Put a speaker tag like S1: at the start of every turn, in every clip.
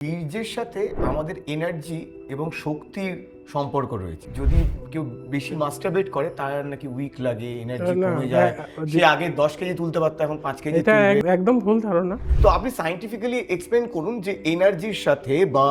S1: বীর্যের সাথে আমাদের এনার্জি এবং শক্তির সম্পর্ক রয়েছে। যদি কেউ বেশি মাস্টারবেট করে তার নাকি উইক লাগে, এনার্জি কমে যায়, সে আগে 10 কেজি তুলতে পারতো এখন 5 কেজি
S2: এটা
S1: তুলবে।
S2: একদম ভুল ধারণা।
S1: তো আপনি সায়েন্টিফিক্যালি এক্সপ্লেইন করুন যে এনার্জির সাথে বা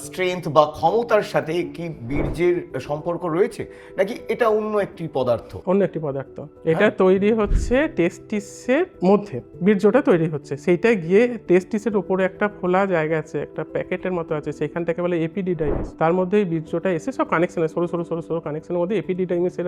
S1: স্ট্রেংথ বা ক্ষমতার সাথে কি বীর্যের সম্পর্ক রয়েছে, নাকি এটা অন্য একটি পদার্থ?
S2: অন্য একটি পদার্থ। এটা তৈরি হচ্ছে টেস্টিসের মধ্যে, বীর্যটা তৈরি হচ্ছে, সেইটা গিয়ে টেস্টিসের উপরে একটা খোলা জায়গা আছে, একটা প্যাকেটের মতো আছে, সেখানটাকে বলে এপিডিডাইমিস। তার মধ্যে বীর্যটা এসে সব কানেকশনে, সরু সরু সরু সরু কানেকশনের মধ্যে এপিডিডাইমিসের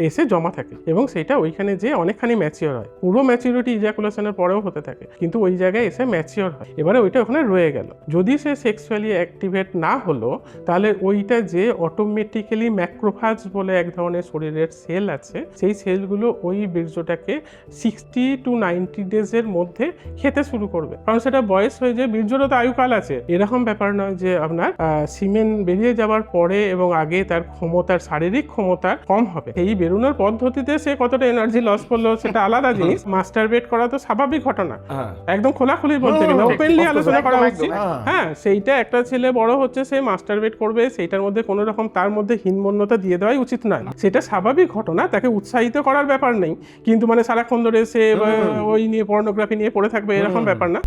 S2: এসে জমা থাকে এবং সেটা ওইখানে যে অনেকখানি ম্যাচিওর হয়। পুরো ম্যাচিউরিটি ইজাকুলেশনের পরেও হতে থাকে, কিন্তু ওই জায়গায় এসে ম্যাচিওর হয়। এবারে ওইটা ওখানে রয়ে গেল। যদি সে সেক্সুয়ালি অ্যাক্টিভেট না হলো, তাহলে ওইটা যে অটোমেটিক্যালি ম্যাক্রোফাজ বলে এক ধরনের শরীরের সেল আছে, সেই সেলগুলো ওই বীর্যটাকে 60 to 90 ডেজের মধ্যে খেতে শুরু করবে। কারণ সেটা বয়স হয়ে যায়, বীর্যরও তো আয়ুকাল আছে। এরকম ব্যাপার নয় যে আপনার সিমেন বেরিয়ে যাওয়ার পরে এবং আগে তার ক্ষমতার, শারীরিক ক্ষমতা কম হবে। এই বেরোনোর পদ্ধতিতে সে কতটা এনার্জি লস করলো সেটা আলাদা জিনিস। মাস্টারবেট করা তো স্বাভাবিক ঘটনা, একদম খোলাখুলি বলতে গেলে ওপেনলি আলোচনা করা উচিত। হ্যাঁ, সেইটা একটা ছেলে বড় হচ্ছে, সে মাস্টারবেট করবে, সেইটার মধ্যে কোনো রকম তার মধ্যে হীনমন্যতা দিয়ে দেওয়াই উচিত নয়। সেটা স্বাভাবিক ঘটনা, তাকে উৎসাহিত করার ব্যাপার নেই, কিন্তু মানে সারাক্ষণ ধরে সে ওই নিয়ে পর্নোগ্রাফি নিয়ে পড়ে থাকবে এরকম ব্যাপার না।